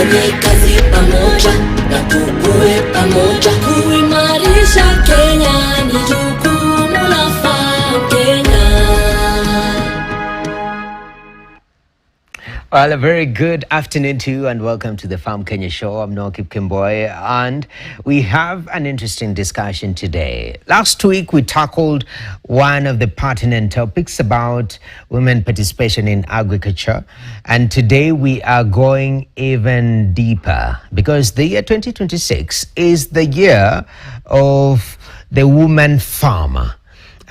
tufanye kazi pamoja na tukue pamoja. Kuimarisha Kenya ni jukumu la Farm Kenya. Well, a very good afternoon to you and welcome to the Farm Kenya show. I'm Nokip Kimboy and we have an interesting discussion today. Last week we tackled one of the pertinent topics about women participation in agriculture, and today we are going even deeper because the year 2026 is the year of the woman farmer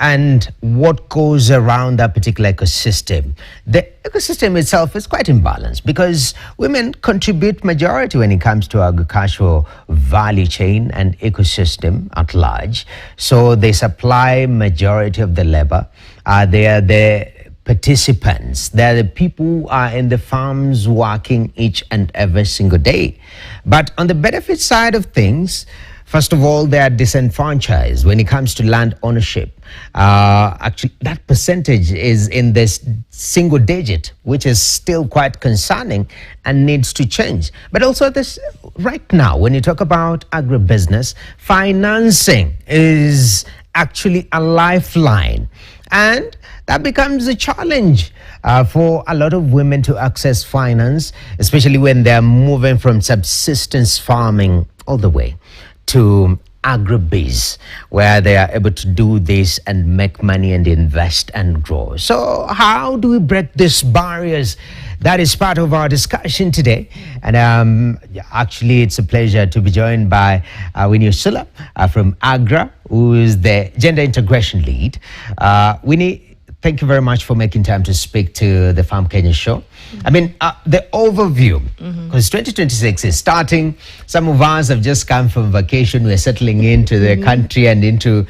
and what goes around that particular ecosystem. The ecosystem itself is quite imbalanced because women contribute majority when it comes to agricultural value chain and ecosystem at large. So they supply majority of the labor. They are the participants. They're the people who are in the farms working each and every single day. But on the benefit side of things, first of all, they are disenfranchised when it comes to land ownership. Actually, that percentage is in this single digit, which is still quite concerning and needs to change. But also this right now, when you talk about agribusiness, financing is actually a lifeline. And that becomes a challenge for a lot of women to access finance, especially when they're moving from subsistence farming all the way to agribiz, where they are able to do this and make money and invest and grow. So how do we break these barriers? That is part of our discussion today. And actually, it's a pleasure to be joined by Winnie Usula from Agri, who is the gender integration lead. Winnie, thank you very much for making time to speak to the Farm Kenya show. I mean, the overview, because 2026 is starting. Some of us have just come from vacation. We're settling into the country and into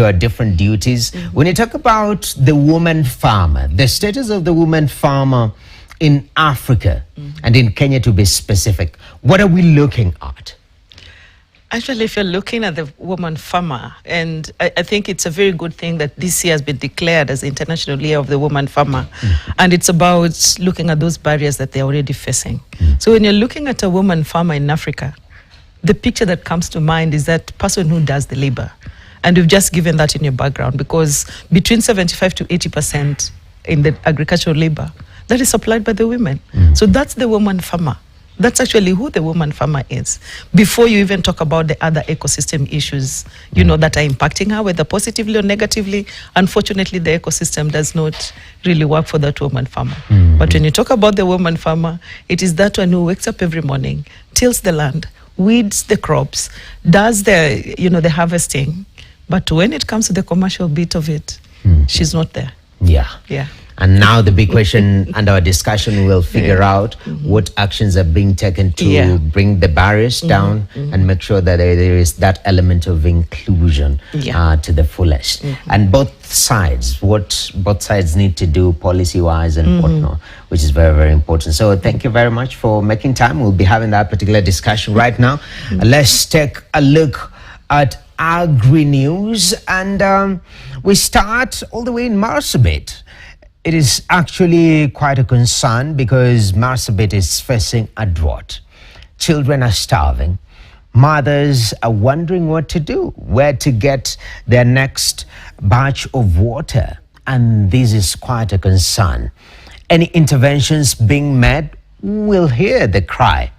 our different duties. When you talk about the woman farmer, the status of the woman farmer in Africa and in Kenya to be specific, what are we looking at? Actually, if you're looking at the woman farmer, and I think it's a very good thing that this year has been declared as the International Year of the Woman Farmer, and it's about looking at those barriers that they're already facing. So when you're looking at a woman farmer in Africa, the picture that comes to mind is that person who does the labor. And we've just given that in your background because between 75 to 80% in the agricultural labor, that is supplied by the women. So that's the woman farmer. That's actually who the woman farmer is. Before you even talk about the other ecosystem issues, you know, that are impacting her, whether positively or negatively, unfortunately, the ecosystem does not really work for that woman farmer. But when you talk about the woman farmer, it is that one who wakes up every morning, tills the land, weeds the crops, does the, you know, the harvesting. But when it comes to the commercial bit of it, she's not there. Yeah. And now the big question and our discussion will figure out what actions are being taken to bring the barriers down and make sure that there is that element of inclusion to the fullest. And both sides, what both sides need to do policy-wise and whatnot, which is very, very important. So thank you very much for making time. We'll be having that particular discussion right now. Let's take a look at Agri news, and we start all the way in Marsabit. It is actually quite a concern because Marsabit is facing a drought. Children are starving. Mothers are wondering what to do, where to get their next batch of water. And this is quite a concern. Any interventions being made will hear the cry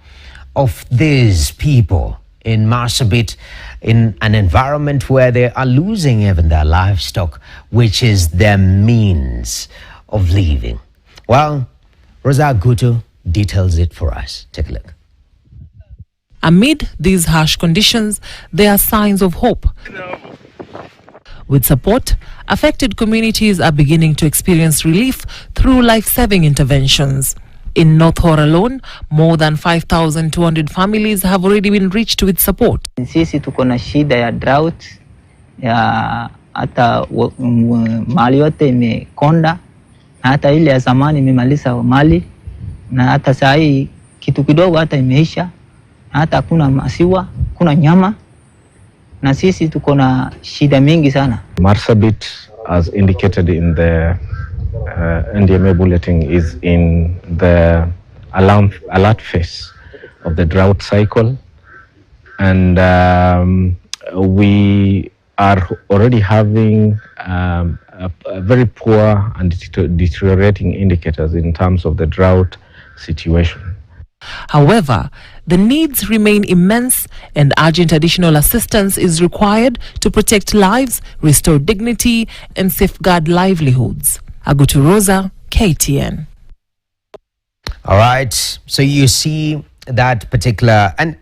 of these people in Marsabit, in an environment where they are losing even their livestock, which is their means of living. Well, Rosa Guto details it for us. Take a look. Amid these harsh conditions, there are signs of hope. With support, affected communities are beginning to experience relief through life-saving interventions. In North Horr alone, more than 5,200 families have already been reached with support. Sisi tuko na shida ya drought, ya hata mali yote imekonda, na hata ile ya zamani imemaliza mali, na hata saa hii kitu kidogo hata imeisha, na hata kuna masiwa, kuna nyama, na sisi tuko na shida mingi sana. Marsabit, as indicated in the NDMA bulletin, is in the alert phase of the drought cycle, and we are already having a very poor and deteriorating indicators in terms of the drought situation. However, the needs remain immense and urgent additional assistance is required to protect lives, restore dignity, and safeguard livelihoods. Agutu Rosa, KTN. All right. So you see that particular, and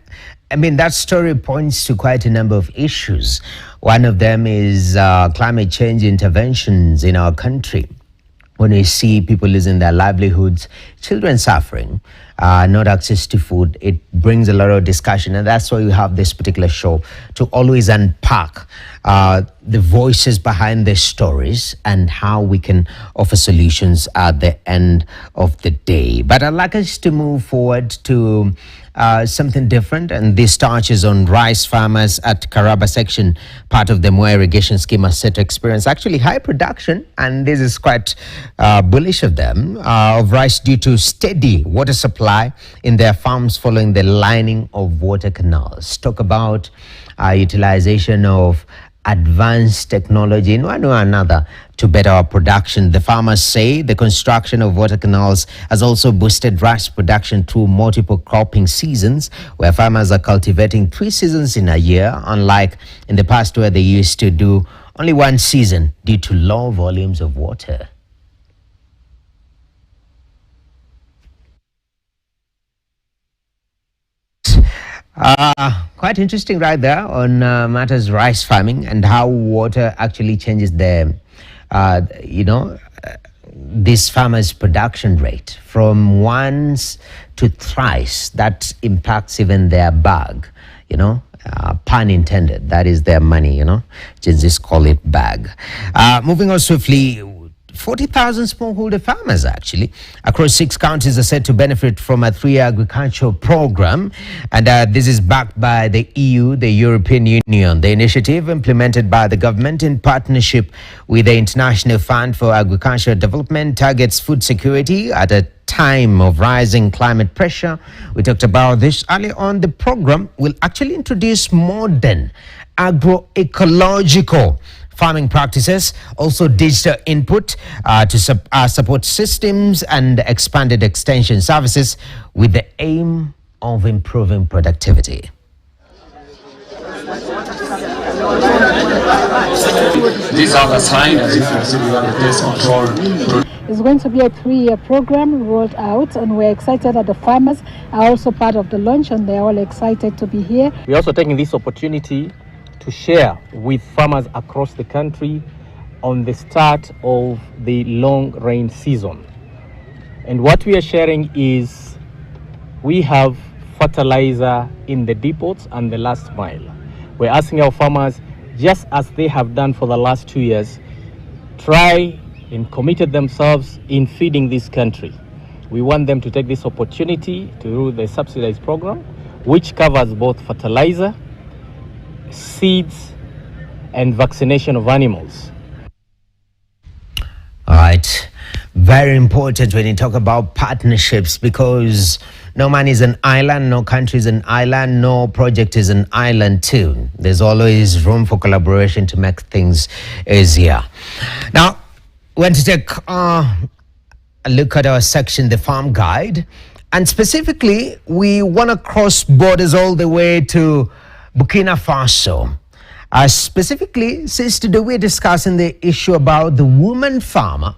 I mean, that story points to quite a number of issues. One of them is climate change interventions in our country. When we see people losing their livelihoods, children suffering, not access to food, it brings a lot of discussion. And that's why we have this particular show, to always unpack the voices behind the stories and how we can offer solutions at the end of the day. But I'd like us to move forward to something different, and this touches on rice farmers at Karaba section, part of the Moa irrigation scheme, are set to experience actually high production, and this is quite bullish of them, of rice due to steady water supply in their farms following the lining of water canals. Talk about utilization of advanced technology in one or another to better our production. The farmers say the construction of water canals has also boosted rice production through multiple cropping seasons, where farmers are cultivating 3 seasons in a year, unlike in the past where they used to do only 1 season due to low volumes of water. Quite interesting right there on matters rice farming and how water actually changes the, this farmer's production rate from once to thrice. That impacts even their bag, pun intended. That is their money, Just call it bag. Moving on swiftly, 40,000 smallholder farmers actually across 6 counties are said to benefit from a 3-year agricultural program, and this is backed by the EU, the European Union. The initiative, implemented by the government in partnership with the International Fund for Agricultural Development, targets food security at a time of rising climate pressure. We talked about this earlier on. The program will actually introduce modern agroecological farming practices, also digital input to support systems and expanded extension services with the aim of improving productivity. These are the signs if you are the pest control. It's going to be a 3-year program rolled out, and we're excited that the farmers are also part of the launch, and they're all excited to be here. We're also taking this opportunity to share with farmers across the country on the start of the long rain season. And what we are sharing is we have fertilizer in the depots and the last mile. We're asking our farmers, just as they have done for the last 2 years, try and committed themselves in feeding this country. We want them to take this opportunity to do the subsidized program, which covers both fertilizer, seeds, and vaccination of animals. All right. Very important when you talk about partnerships, because no man is an island, no country is an island, no project is an island too. There's always room for collaboration to make things easier. Now, we want to take a look at our section, the Farm Guide. And specifically, we want to cross borders all the way to Burkina Faso. Specifically, since today we're discussing the issue about the woman farmer.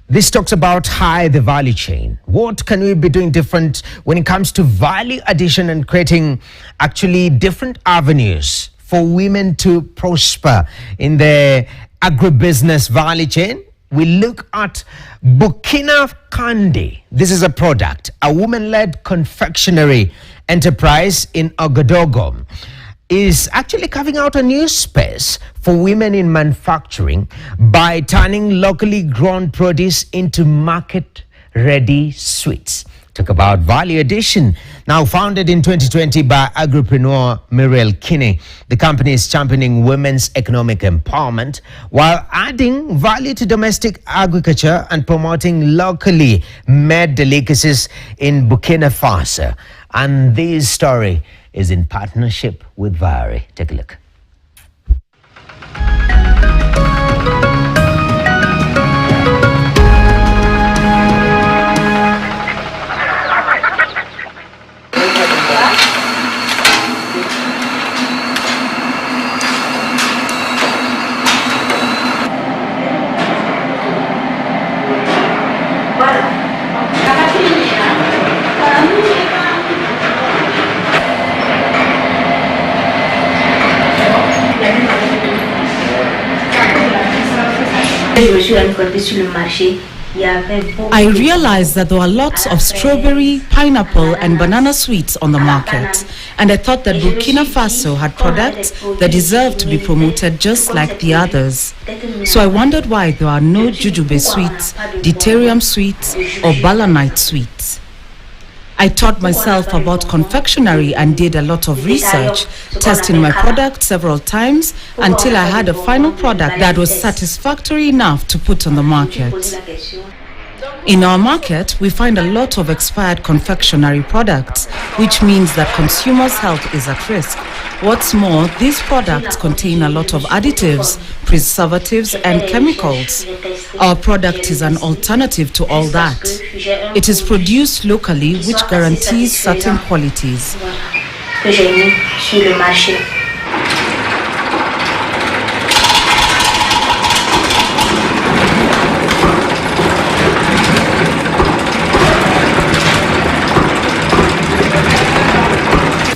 This talks about the value chain. What can we be doing different when it comes to value addition and creating actually different avenues for women to prosper in the agribusiness value chain? We look at Burkina Kande. This is a product, a woman-led confectionery enterprise in Ouagadougou is actually carving out a new space for women in manufacturing by turning locally grown produce into market-ready sweets. Talk about value addition. Now founded in 2020 by agripreneur Muriel Kinney, the company is championing women's economic empowerment while adding value to domestic agriculture and promoting locally made delicacies in Burkina Faso. And this story is in partnership with Vari. Take a look. I realized that there were lots of strawberry, pineapple and banana sweets on the market, and I thought that Burkina Faso had products that deserved to be promoted just like the others. So I wondered why there are no jujube sweets, deuterium sweets or balanite sweets. I taught myself about confectionery and did a lot of research, testing my product several times until I had a final product that was satisfactory enough to put on the market. In our market, we find a lot of expired confectionery products, which means that consumers' health is at risk. What's more, these products contain a lot of additives, preservatives and chemicals. Our product is an alternative to all that. It is produced locally, which guarantees certain qualities.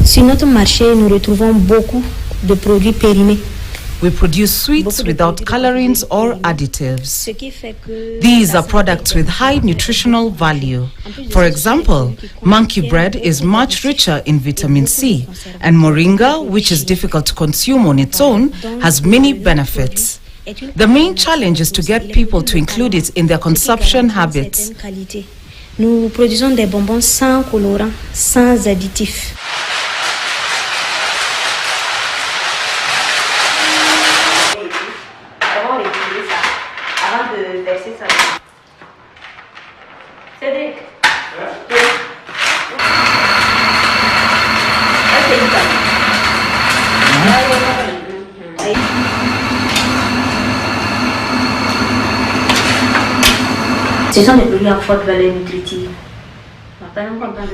Sur notre marché, nous retrouvons beaucoup de produits périmés. We produce sweets without colorings or additives. These are products with high nutritional value. For example, monkey bread is much richer in vitamin C, and moringa, which is difficult to consume on its own, has many benefits. The main challenge is to get people to include it in their consumption habits. Nous produisons des bonbons sans colorants, sans additifs.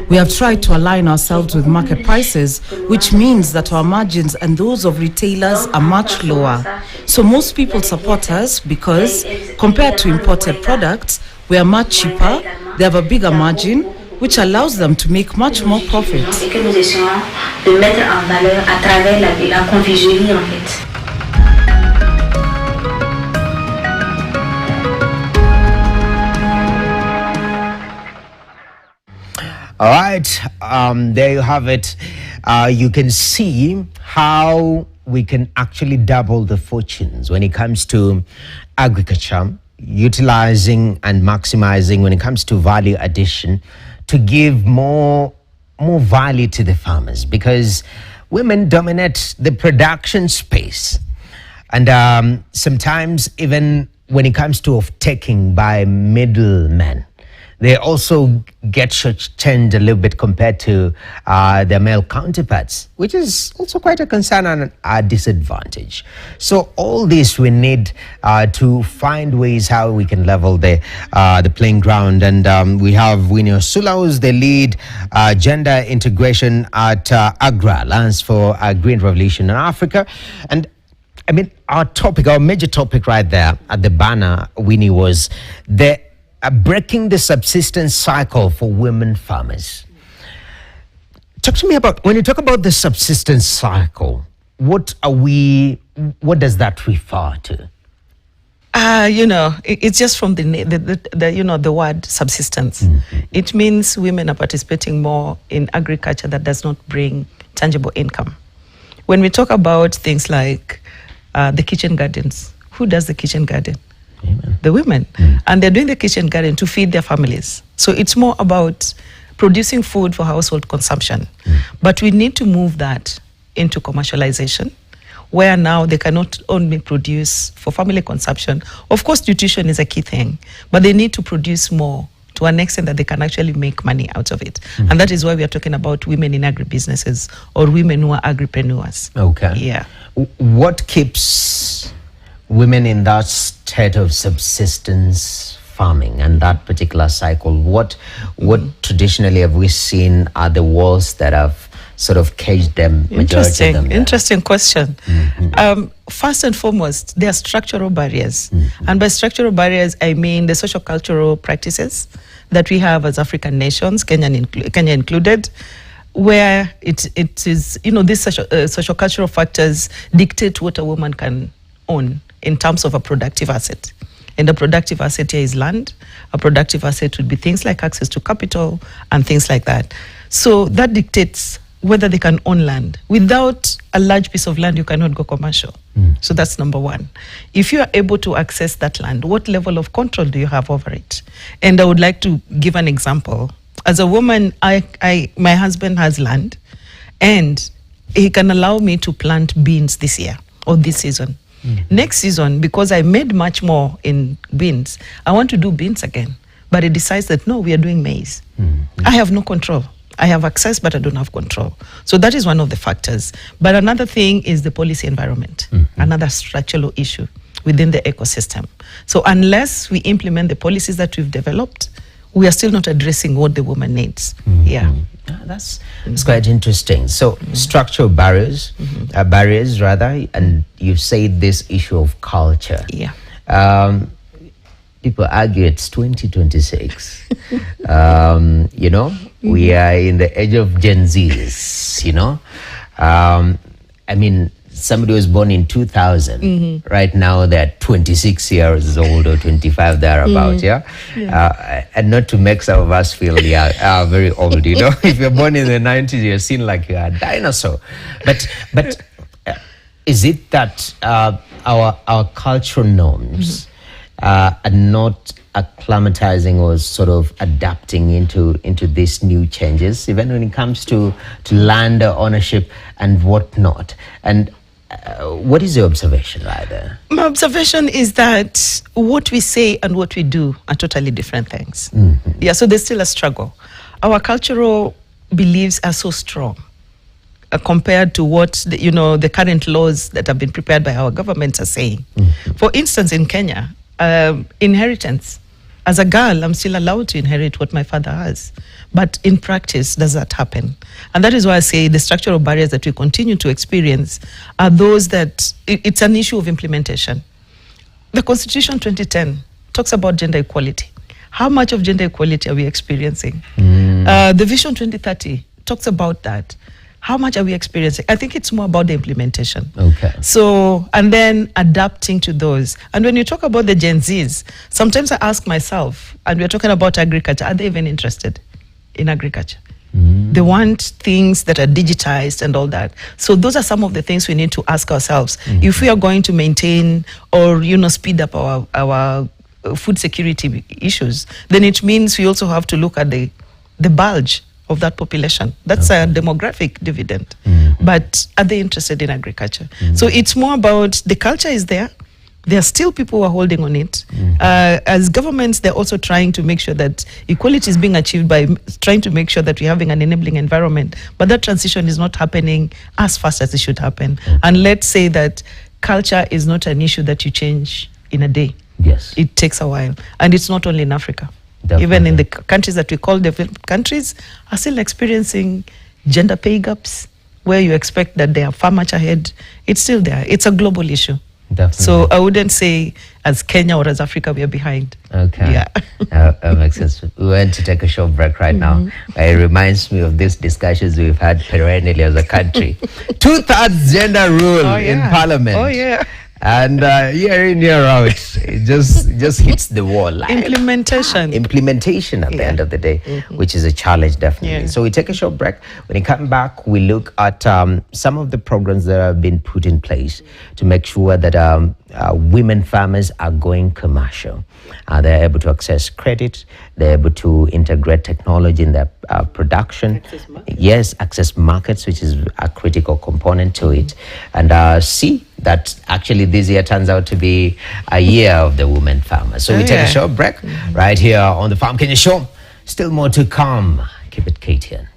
We have tried to align ourselves with market prices, which means that our margins and those of retailers are much lower. So most people support us because, compared to imported products, we are much cheaper, they have a bigger margin, which allows them to make much more profit. All right, there you have it. You can see how we can actually double the fortunes when it comes to agriculture, utilizing and maximizing when it comes to value addition to give more value to the farmers, because women dominate the production space. And sometimes even when it comes to off-taking by middlemen, they also get short-changed a little bit compared to their male counterparts, which is also quite a concern and a disadvantage. So all this we need to find ways how we can level the playing ground. And we have Winnie Osula, who's the lead gender integration at Agri, Alliance for a Green Revolution in Africa. And I mean, our major topic right there at the banner, Winnie, was breaking the subsistence cycle for women farmers. Talk to me about, when you talk about the subsistence cycle, what does that refer to? It's just from the word subsistence. Mm-hmm. It means women are participating more in agriculture that does not bring tangible income. When we talk about things like the kitchen gardens, who does the kitchen garden? Amen. The women. And they're doing the kitchen garden to feed their families. So it's more about producing food for household consumption. But we need to move that into commercialization, where now they cannot only produce for family consumption. Of course, nutrition is a key thing, but they need to produce more to an extent that they can actually make money out of it. And that is why we are talking about women in agribusinesses or women who are agripreneurs. Okay. Yeah. What keeps women in that state of subsistence farming and that particular cycle? What traditionally have we seen are the walls that have sort of caged them? Interesting question. First and foremost, there are structural barriers. And by structural barriers, I mean the social cultural practices that we have as African nations, Kenya included, where it is, these social cultural factors dictate what a woman can own in terms of a productive asset. And a productive asset here is land. A productive asset would be things like access to capital and things like that. So that dictates whether they can own land. Without a large piece of land, you cannot go commercial. So that's number one. If you are able to access that land, what level of control do you have over it? And I would like to give an example. As a woman, my husband has land, and he can allow me to plant beans this year or this season. Next season, because I made much more in beans, I want to do beans again. But he decides that, no, we are doing maize. I have no control. I have access, but I don't have control. So that is one of the factors. But another thing is the policy environment, another structural issue within the ecosystem. So unless we implement the policies that we've developed, we are still not addressing what the woman needs. Yeah. That's quite interesting. So structural barriers, and you've said this issue of culture. Yeah. People argue it's 2026. We are in the age of Gen Zs, I mean, somebody was born in 2000. Right now they're 26 years old or 25 thereabout, and not to make some of us feel very old, If you're born in the 90s, you're seen like you're a dinosaur. But is it that our cultural norms are not acclimatizing or sort of adapting into these new changes, even when it comes to land ownership and whatnot? And what is your observation right there? My observation is that what we say and what we do are totally different things. Yeah, so there's still a struggle. Our cultural beliefs are so strong compared to what the current laws that have been prepared by our governments are saying. For instance, in Kenya, inheritance. As a girl, I'm still allowed to inherit what my father has. But in practice, does that happen? And that is why I say the structural barriers that we continue to experience are those that it's an issue of implementation. The Constitution 2010 talks about gender equality. How much of gender equality are we experiencing? The Vision 2030 talks about that. How much are we experiencing? I think it's more about the implementation. Okay. So, and then adapting to those. And when you talk about the Gen Zs, sometimes I ask myself, and we're talking about agriculture, are they even interested in agriculture? They want things that are digitized and all that. So those are some of the things we need to ask ourselves. If we are going to maintain or, speed up our food security issues, then it means we also have to look at the bulge of that population. That's a demographic dividend. But are they interested in agriculture? So it's more about the culture is there. There are still people who are holding on it. As governments, they're also trying to make sure that equality is being achieved by trying to make sure that we're having an enabling environment. But that transition is not happening as fast as it should happen. And let's say that culture is not an issue that you change in a day. Yes. It takes a while. And it's not only in Africa. Definitely. Even in the countries that we call developed countries are still experiencing gender pay gaps where you expect that they are far much ahead. It's still there. It's a global issue. Definitely. So I wouldn't say as Kenya or as Africa we are behind. Okay. Yeah. That makes sense. We want to take a short break right now. It reminds me of these discussions we've had perennially as a country. 2/3 gender rule in Parliament. Oh yeah. And year in, year out, it just hits the wall. Implementation at the end of the day, which is a challenge, definitely. Yeah. So we take a short break. When we come back, we look at some of the programs that have been put in place to make sure that women farmers are going commercial. They're able to access credit. They're able to integrate technology in their production. Access markets, which is a critical component to it. And see that actually this year turns out to be a year of the women farmer. So we take a short break right here on the Farm Kenya Show. Still more to come. Keep it KTN.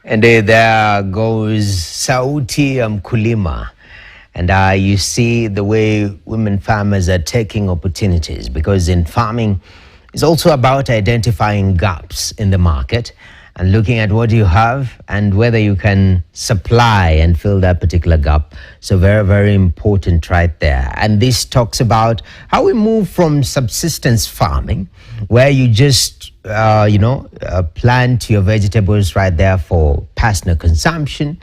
And there goes Sauti ya Mkulima. And you see the way women farmers are taking opportunities, because in farming, it's also about identifying gaps in the market and looking at what you have and whether you can supply and fill that particular gap. So very, very important right there. And this talks about how we move from subsistence farming, where you just plant your vegetables right there for personal consumption,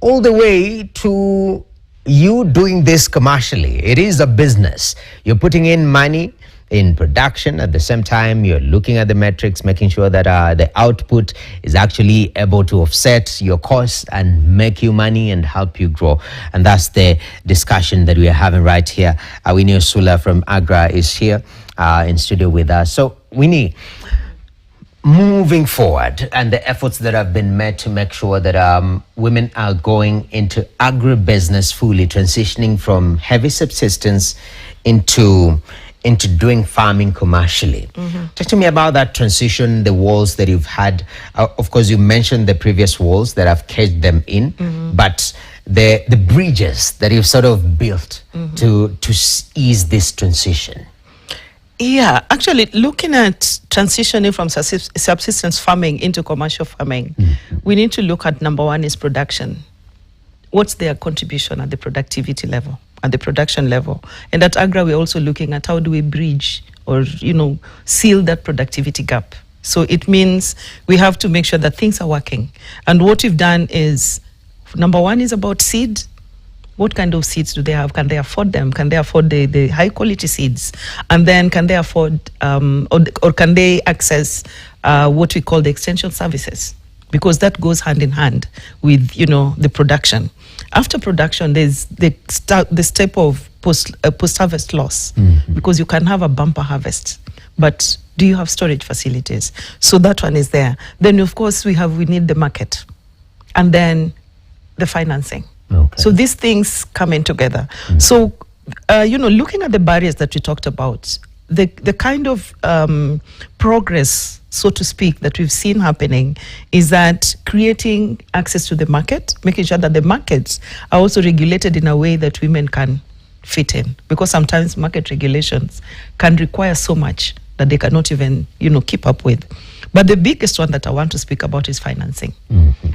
all the way to you doing this commercially. It is a business. You're putting in money in production. At the same time, you're looking at the metrics, making sure that the output is actually able to offset your costs and make you money and help you grow. And that's the discussion that we are having right here. Winnie Osula from Agri is here in studio with us. So Winnie, moving forward and the efforts that have been made to make sure that women are going into agribusiness fully, transitioning from heavy subsistence into doing farming commercially. Talk to me about that transition, the walls that you've had. Of course, you mentioned the previous walls that have caged them in, but the bridges that you've sort of built to ease this transition. Yeah, actually, looking at transitioning from subsistence farming into commercial farming, we need to look at, number one is production. What's their contribution at the productivity level, at the production level? And at Agri, we're also looking at how do we bridge or, seal that productivity gap. So it means we have to make sure that things are working. And what we've done is, number one is about seed. What kind of seeds do they have? Can they afford them? Can they afford the high quality seeds? And then can they afford or can they access what we call the extension services? Because that goes hand in hand with the production. After production, there's the step of post-harvest loss, because you can have a bumper harvest, but do you have storage facilities? So that one is there. Then of course we need the market, and then the financing. Okay. So these things come in together. So, looking at the barriers that we talked about, the kind of progress, so to speak, that we've seen happening is that creating access to the market, making sure that the markets are also regulated in a way that women can fit in. Because sometimes market regulations can require so much that they cannot even, keep up with. But the biggest one that I want to speak about is financing.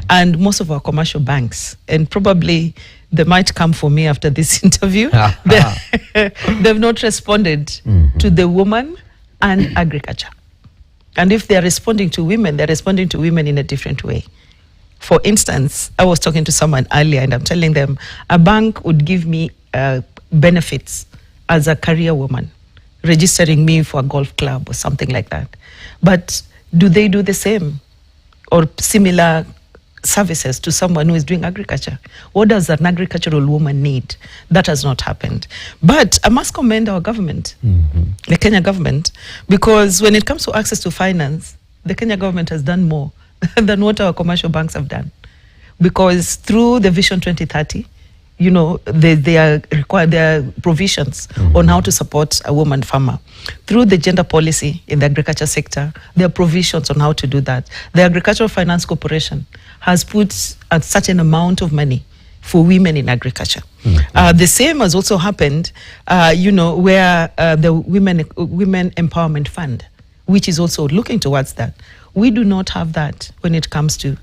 And most of our commercial banks, and probably they might come for me after this interview, they've not responded to the woman and agriculture. And if they're responding to women, they're responding to women in a different way. For instance, I was talking to someone earlier and I'm telling them a bank would give me benefits as a career woman, registering me for a golf club or something like that. But do they do the same or similar services to someone who is doing agriculture? What does an agricultural woman need? That has not happened. But I must commend our government, the Kenya government, because when it comes to access to finance, the Kenya government has done more than what our commercial banks have done. Because through the Vision 2030, there are provisions on how to support a woman farmer. Through the gender policy in the agriculture sector, there are provisions on how to do that. The Agricultural Finance Corporation has put a certain amount of money for women in agriculture. The same has also happened, where the Women Empowerment Fund, which is also looking towards that. We do not have that when it comes to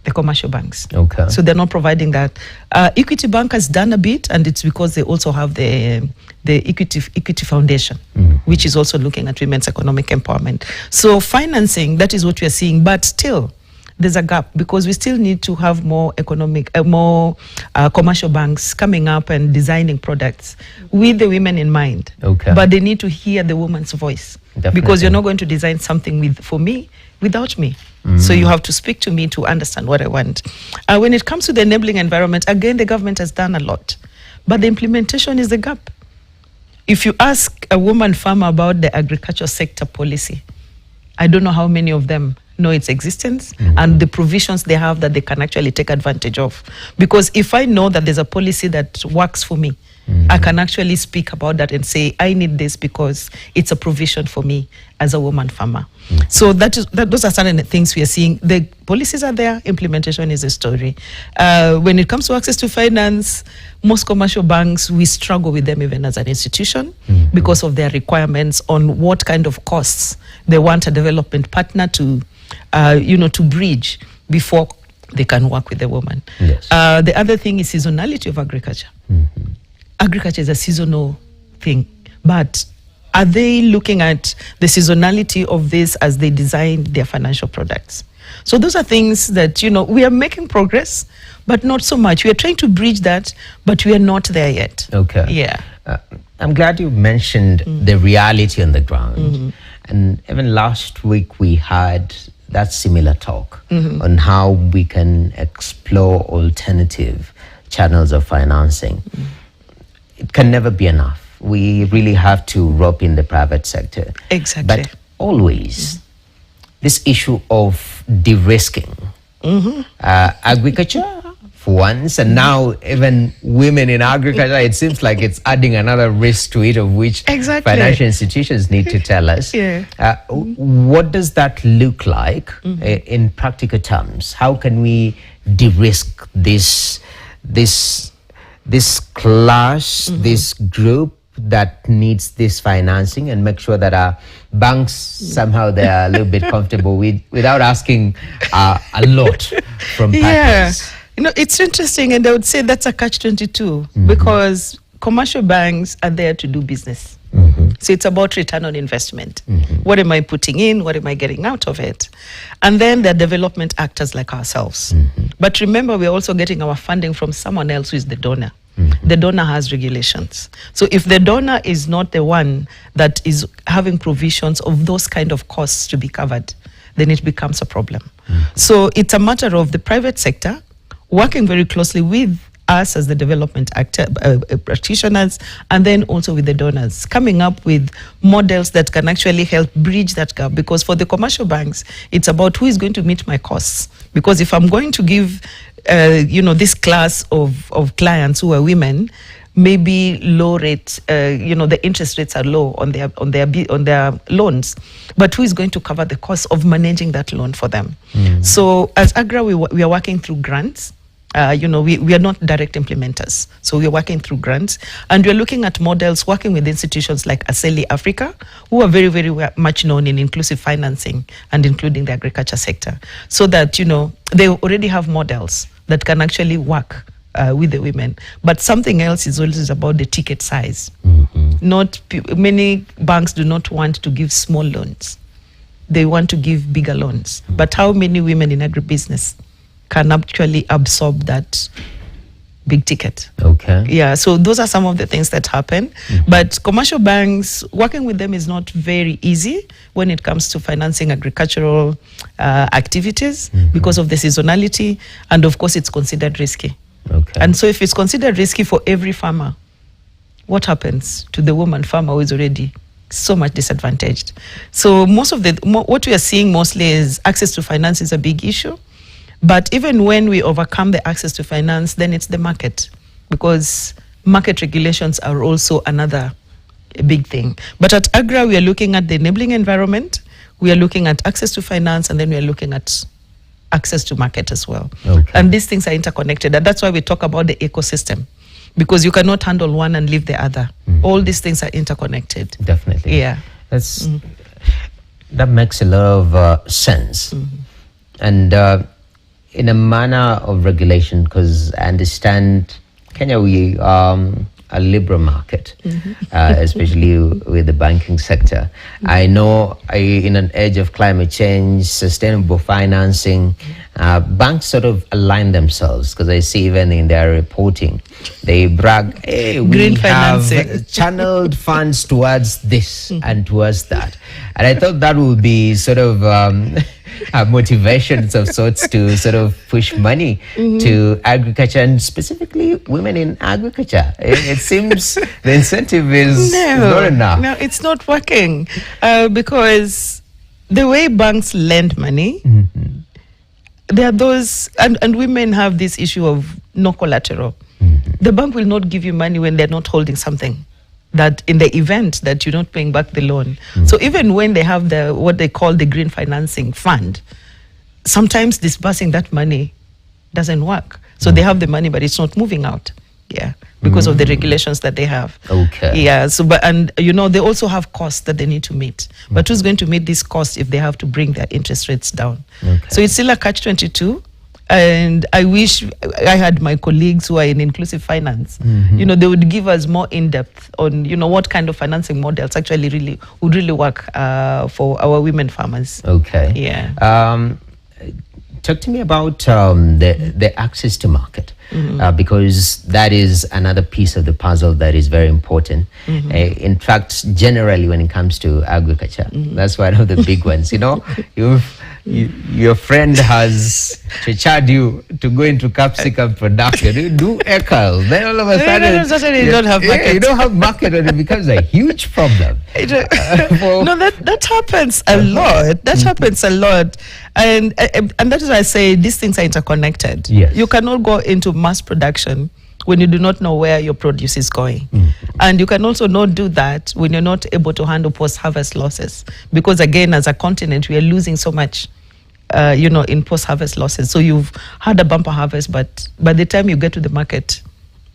the commercial banks. Okay. So they're not providing that. Equity Bank has done a bit, and it's because they also have the Equity Foundation, which is also looking at women's economic empowerment. So financing, that is what we are seeing, but still there's a gap because we still need to have more commercial banks coming up and designing products with the women in mind. Okay. But they need to hear the woman's voice. Definitely. Because you're not going to design something for me without me. So you have to speak to me to understand what I want. When it comes to the enabling environment, again, the government has done a lot, but the implementation is the gap. If you ask a woman farmer about the agriculture sector policy, I don't know how many of them know its existence and the provisions they have that they can actually take advantage of. Because if I know that there's a policy that works for me, I can actually speak about that and say, I need this because it's a provision for me as a woman farmer. So those are certain things we are seeing. The policies are there, implementation is a story. When it comes to access to finance, most commercial banks, we struggle with them even as an institution because of their requirements on what kind of costs they want a development partner to, to bridge before they can work with the woman. Yes. The other thing is seasonality of agriculture. Agriculture is a seasonal thing, but are they looking at the seasonality of this as they design their financial products? So those are things that, we are making progress, but not so much. We are trying to bridge that, but we are not there yet. Okay. Yeah. I'm glad you mentioned the reality on the ground. And even last week we had that similar talk on how we can explore alternative channels of financing. It can never be enough. We really have to rope in the private sector. Exactly. But always, this issue of de-risking agriculture for once, and now even women in agriculture, it seems like it's adding another risk to it, of which financial institutions need to tell us. What does that look like in practical terms? How can we de-risk this class, this group that needs this financing, and make sure that our banks somehow they're a little bit comfortable without asking a lot from partners? It's interesting, and I would say that's a catch-22 because commercial banks are there to do business. So it's about return on investment. What am I putting in? What am I getting out of it? And then there are development actors like ourselves. But remember, we're also getting our funding from someone else who is the donor. The donor has regulations. So if the donor is not the one that is having provisions of those kind of costs to be covered, then it becomes a problem. So it's a matter of the private sector working very closely with us as the development actor, practitioners, and then also with the donors, coming up with models that can actually help bridge that gap. Because for the commercial banks, it's about who is going to meet my costs. Because if I'm going to give, this class of clients who are women, maybe low rate, the interest rates are low on their loans, but who is going to cover the cost of managing that loan for them? So as Agri, we are working through grants. We are not direct implementers. So we're working through grants, and we're looking at models, working with institutions like Aseli Africa, who are very, very much known in inclusive financing and including the agriculture sector. So that, they already have models that can actually work with the women. But something else is always about the ticket size. Many banks do not want to give small loans. They want to give bigger loans. But how many women in agribusiness can actually absorb that big ticket? Yeah, so those are some of the things that happen. But commercial banks, working with them is not very easy when it comes to financing agricultural activities because of the seasonality, and of course it's considered risky. And so if it's considered risky for every farmer, what happens to the woman farmer who is already so much disadvantaged? So what we are seeing mostly is access to finance is a big issue. But even when we overcome the access to finance, then it's the market, because market regulations are also another big thing. But at Agri, we are looking at the enabling environment, we are looking at access to finance, and then we are looking at access to market as well. And these things are interconnected, and that's why we talk about the ecosystem, because you cannot handle one and leave the other. All these things are interconnected. Definitely. Yeah. That makes a lot of sense. And in a manner of regulation, because I understand Kenya, we a liberal market, especially with the banking sector. I know in an age of climate change, sustainable financing, banks sort of align themselves, because I see even in their reporting, they brag, hey, we have channeled funds towards this and towards that. And I thought that would be sort of motivations of sorts to sort of push money to agriculture, and specifically women in agriculture. It seems the incentive is not enough. No, it's not working, because the way banks lend money, there are those, and women have this issue of no collateral. The bank will not give you money when they're not holding something, that in the event that you're not paying back the loan. So even when they have what they call the green financing fund, sometimes disbursing that money doesn't work. So they have the money, but it's not moving out. Yeah, because of the regulations that they have. Okay. Yeah. So, but they also have costs that they need to meet. But who's going to meet these costs if they have to bring their interest rates down? Okay. So it's still a catch-22. And I wish I had my colleagues who are in inclusive finance. They would give us more in-depth on what kind of financing models actually would really work for our women farmers. Okay. Yeah. Talk to me about the access to market, because that is another piece of the puzzle that is very important. In fact, generally when it comes to agriculture, that's one of the big ones. Your friend has charged you to go into capsicum production. You do ECAL, then all of a sudden you don't have market. You don't have market, and it becomes a huge problem. No, that happens a lot. That happens a lot, and that is why I say these things are interconnected. Yes. You cannot go into mass production when you do not know where your produce is going. And you can also not do that when you're not able to handle post-harvest losses. Because again, as a continent, we are losing so much, in post-harvest losses. So you've had a bumper harvest, but by the time you get to the market,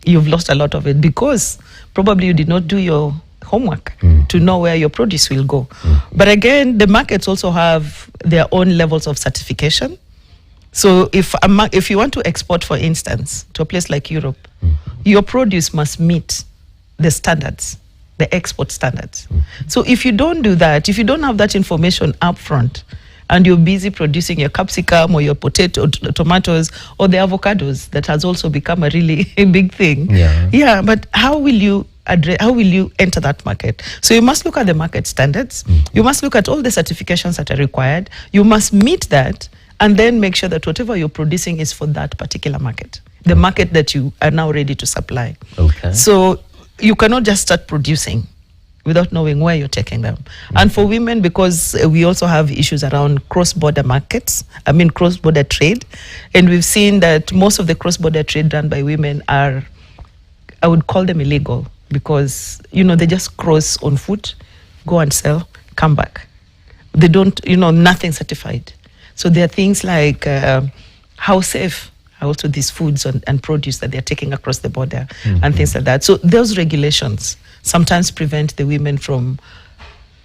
you've lost a lot of it because probably you did not do your homework to know where your produce will go. But again, the markets also have their own levels of certification. So if you want to export, for instance, to a place like Europe, your produce must meet the standards, the export standards. So if you don't do that, if you don't have that information up front, and you're busy producing your capsicum or your potato, tomatoes, or the avocados, that has also become a really big thing. Yeah, but how will you enter that market? So you must look at the market standards. You must look at all the certifications that are required. You must meet that, and then make sure that whatever you're producing is for that particular market, the market that you are now ready to supply. Okay. So you cannot just start producing without knowing where you're taking them. And for women, because we also have issues around cross-border markets, cross-border trade, and we've seen that most of the cross-border trade done by women are, I would call them illegal, because, they just cross on foot, go and sell, come back. They don't, nothing certified. So there are things like how safe are also these foods and produce that they're taking across the border and things like that. So those regulations sometimes prevent the women from,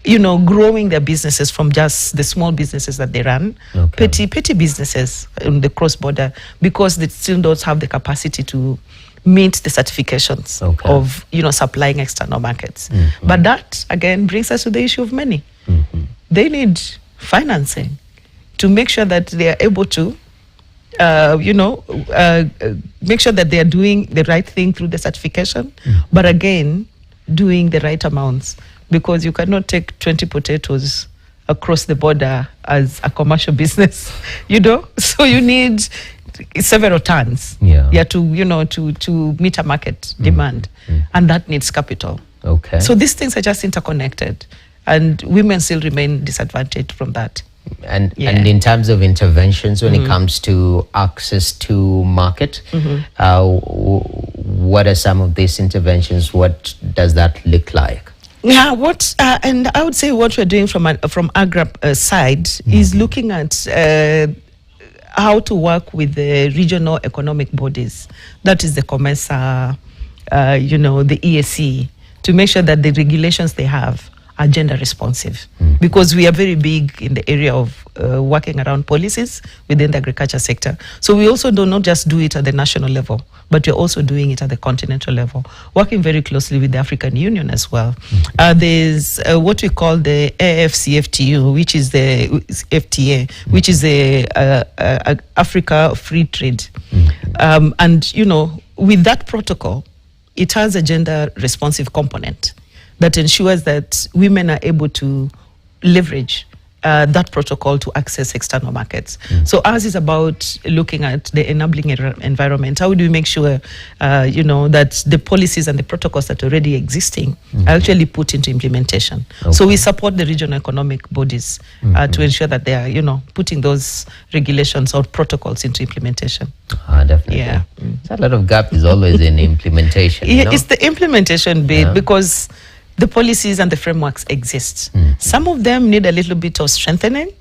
growing their businesses from just the small businesses that they run, petty businesses in the cross-border, because they still don't have the capacity to meet the certifications of, supplying external markets. But that, again, brings us to the issue of money. They need financing to make sure that they are able to, make sure that they are doing the right thing through the certification, but again, doing the right amounts, because you cannot take 20 potatoes across the border as a commercial business, So you need several tons, to meet a market demand, and that needs capital. Okay. So these things are just interconnected, and women still remain disadvantaged from that. And in terms of interventions, when it comes to access to market, what are some of these interventions? What does that look like? Yeah, and I would say what we're doing from Agri side is looking at how to work with the regional economic bodies. That is the COMESA, the EAC, to make sure that the regulations they have are gender responsive, because we are very big in the area of working around policies within the agriculture sector. So we also do not just do it at the national level, but we're also doing it at the continental level, working very closely with the African Union as well. There's what we call the AFCFTA, which is the FTA, which is the Africa Free Trade. And, with that protocol, it has a gender responsive component that ensures that women are able to leverage that protocol to access external markets. So ours is about looking at the enabling environment. How do we make sure, that the policies and the protocols that are already existing are actually put into implementation? Okay. So we support the regional economic bodies to ensure that they are, putting those regulations or protocols into implementation. Definitely. Yeah. So a lot of gap is always in implementation. It's the implementation bit because the policies and the frameworks exist. Some of them need a little bit of strengthening,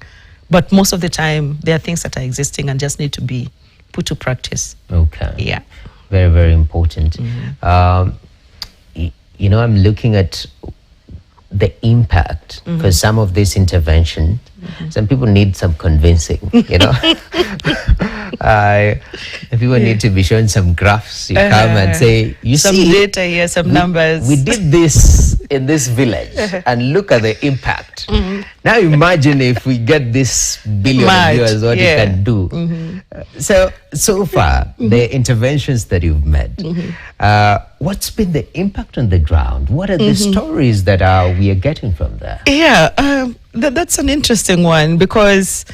but most of the time, there are things that are existing and just need to be put to practice. Okay. Yeah. Very, very important. I'm looking at the impact, because some of this intervention, some people need some convincing, people need to be shown some graphs. You come and say, some data here, some numbers. We did this in this village and look at the impact. Now imagine if we get this billion viewers, what you can do. So far, the interventions that you've made, what's been the impact on the ground? What are the stories that we are getting from there? Yeah, that's an interesting one, because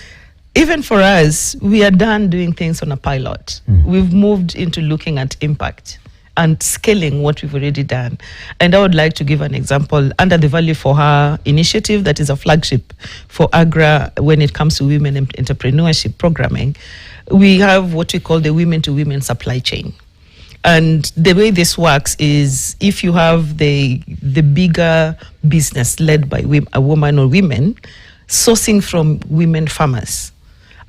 even for us, we are done doing things on a pilot. We've moved into looking at impact and scaling what we've already done. And I would like to give an example. Under the Value for Her initiative, that is a flagship for Agri when it comes to women entrepreneurship programming, we have what we call the women-to-women supply chain. And the way this works is, if you have the bigger business led by a woman or women, sourcing from women farmers,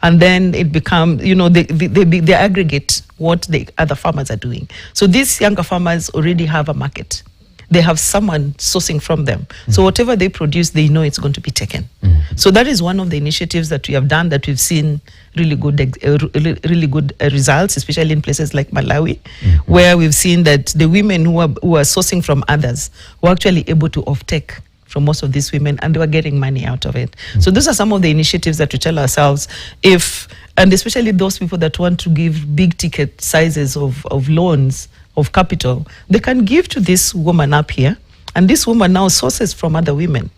and then it becomes, they aggregate what the other farmers are doing. So these younger farmers already have a market. They have someone sourcing from them. So whatever they produce, they know it's going to be taken. So that is one of the initiatives that we have done that we've seen really good results, especially in places like Malawi, where we've seen that the women who are sourcing from others were actually able to offtake from most of these women, and they were getting money out of it. So those are some of the initiatives that we tell ourselves, and especially those people that want to give big ticket sizes of loans, of capital, they can give to this woman up here, and this woman now sources from other women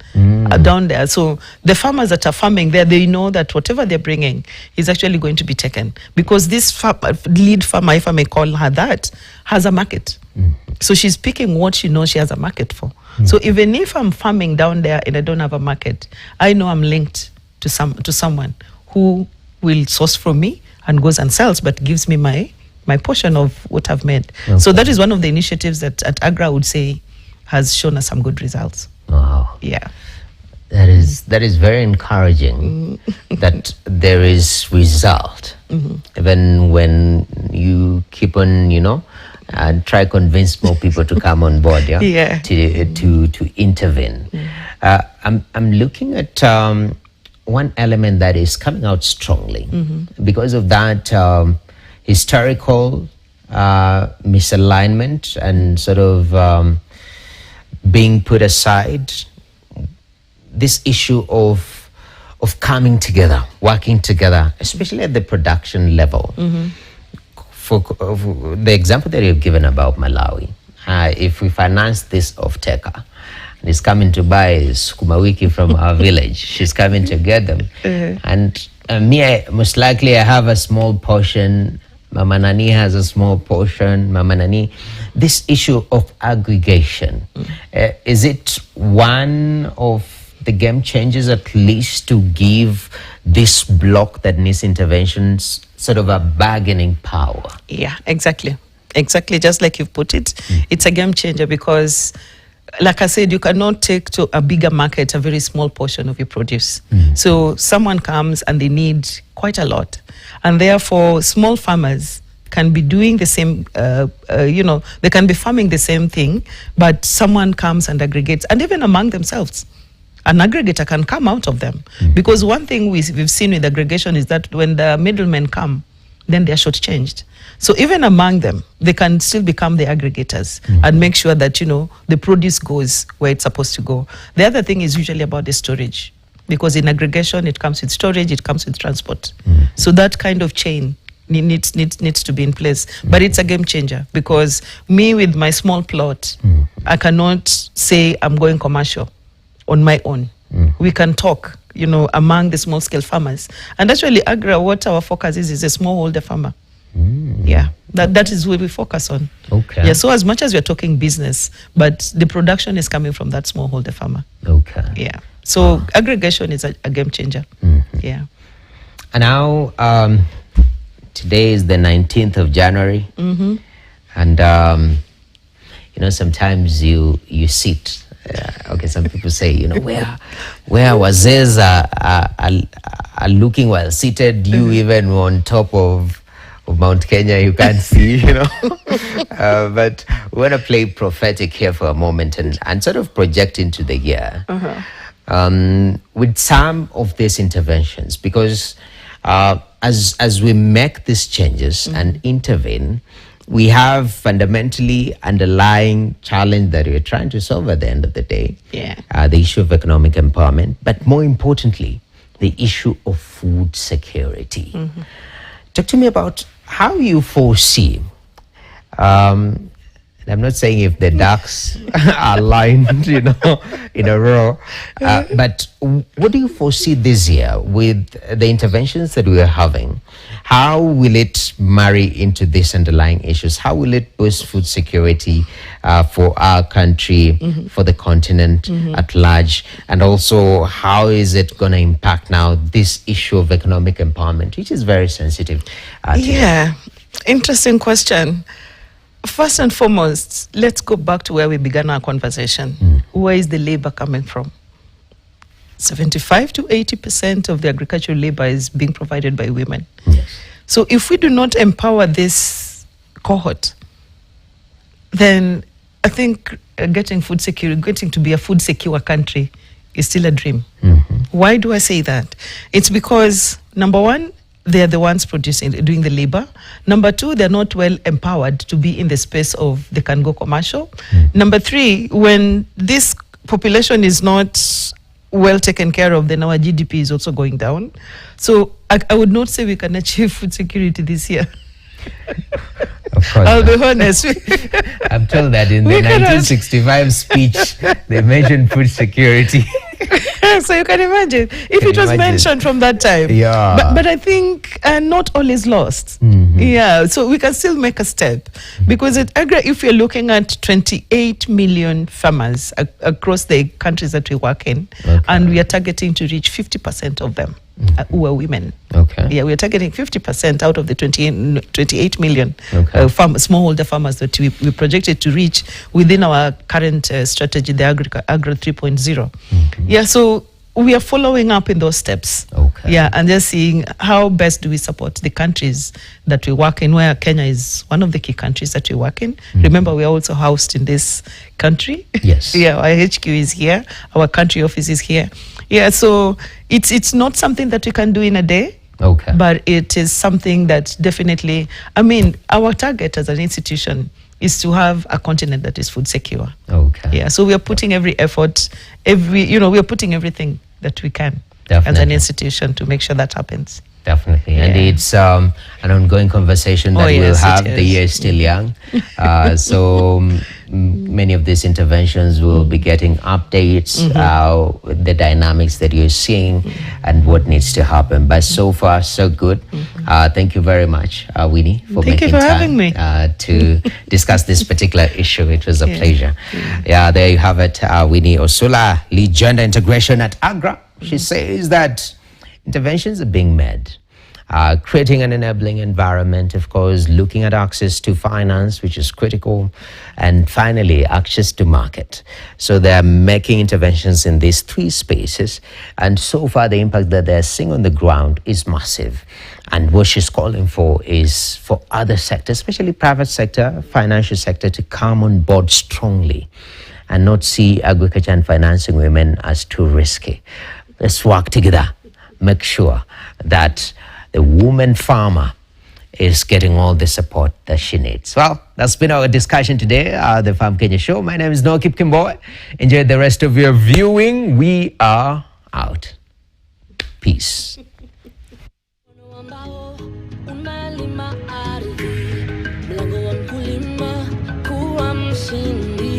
down there. So the farmers that are farming there, they know that whatever they're bringing is actually going to be taken, because this lead farmer, if I may call her that, has a market. So she's picking what she knows she has a market for. So even if I'm farming down there and I don't have a market, I know I'm linked to someone who will source from me and goes and sells, but gives me my portion of what I've made. Okay. So that is one of the initiatives that at Agri would say has shown us some good results. Wow. Yeah. That is very encouraging that there is result. Even when you keep on, and try convince more people to come on board, to intervene. I'm looking at one element that is coming out strongly because of that historical misalignment and sort of being put aside. This issue of coming together, working together, especially at the production level. For the example that you've given about Malawi, if we finance this off-taker, and he's coming to buy sukuma wiki from our village, she's coming to get them, and most likely I have a small portion, Mama Nani has a small portion, Mama Nani. This issue of aggregation, is it one of the game changers, at least, to give this block that needs interventions sort of a bargaining power? Yeah, exactly. Just like you've put it. It's a game changer because, like I said, you cannot take to a bigger market a very small portion of your produce. So someone comes and they need quite a lot. And therefore, small farmers can be doing the same, they can be farming the same thing, but someone comes and aggregates, and even among themselves. An aggregator can come out of them. Because one thing we've seen with aggregation is that when the middlemen come, then they're shortchanged. So even among them, they can still become the aggregators and make sure that, the produce goes where it's supposed to go. The other thing is usually about the storage, because in aggregation, it comes with storage, it comes with transport. So that kind of chain needs to be in place. But it's a game changer, because me with my small plot, I cannot say I'm going commercial on my own. We can talk among the small scale farmers. And actually, Agri, what our focus is a smallholder farmer. Yeah, that is where we focus on. Okay. Yeah, so as much as we're talking business, but the production is coming from that smallholder farmer. Okay. Yeah. So aggregation is a game changer. Yeah. And now, today is the 19th of January. And, sometimes you sit. Okay, some people say, where wazes are looking while seated, you even on top of Mount Kenya, you can't see, but we want to play prophetic here for a moment and sort of project into the year with some of these interventions, because as we make these changes and intervene, we have fundamentally underlying challenge that we're trying to solve at the end of the day. The issue of economic empowerment, but more importantly, the issue of food security. Talk to me about how you foresee, I'm not saying if the ducks are lined, in a row, but what do you foresee this year with the interventions that we are having? How will it marry into these underlying issues? How will it boost food security for our country, for the continent at large? And also, how is it going to impact now this issue of economic empowerment, which is very sensitive? Yeah, interesting question. First and foremost, let's go back to where we began our conversation. Where is the labor coming from? 75 to 80% of the agricultural labor is being provided by women. So if we do not empower this cohort, then I think getting food secure, getting to be a food secure country is still a dream. Why do I say that? It's because, number one, they're the ones doing the labor. Number two, they're not well empowered to be in the space of they can go commercial. Number three, when this population is not well taken care of, then our GDP is also going down. So I would not say we can achieve food security this year. Of course. I'll be honest. I'm told that in the 1965 speech, they mentioned food security. So you can imagine if it was mentioned from that time. But I think not all is lost. Yeah, so we can still make a step, because at Agri, if you're looking at 28 million farmers across the countries that we work in, and we are targeting to reach 50% of them who are women. Yeah, we are targeting 50% out of the 28 million smallholder farmers that we projected to reach within our current strategy, the Agri 3.0. Yeah, so we are following up in those steps. Yeah, and just seeing how best do we support the countries that we work in, where Kenya is one of the key countries that we work in. Remember, we are also housed in this country. Yes. Yeah, our HQ is here, our country office is here. Yeah, so it's not something that we can do in a day. But it is something that definitely, our target as an institution is to have a continent that is food secure. Yeah, so we are putting every effort, we are putting everything that we can as an institution to make sure that happens. Definitely. And it's an ongoing conversation that we'll have. The year is still young. So many of these interventions will be getting updates, the dynamics that you're seeing and what needs to happen. But so far, so good. Thank you very much, Winnie, for making time having me. To discuss this particular issue. It was a pleasure. Yeah, there you have it. Winnie Osula, lead gender integration at Agri. She says that interventions are being made, creating an enabling environment, of course, looking at access to finance, which is critical, and finally, access to market. So they're making interventions in these three spaces, and so far the impact that they're seeing on the ground is massive. And what she's calling for is for other sectors, especially private sector, financial sector, to come on board strongly and not see agriculture and financing women as too risky. Let's work together. Make sure that the woman farmer is getting all the support that she needs. Well, that's been our discussion today, the Farm Kenya Show. My name is Noah Kipkimboy. Enjoy the rest of your viewing. We are out. Peace. Mlango wa mkulima kuwa mshindi.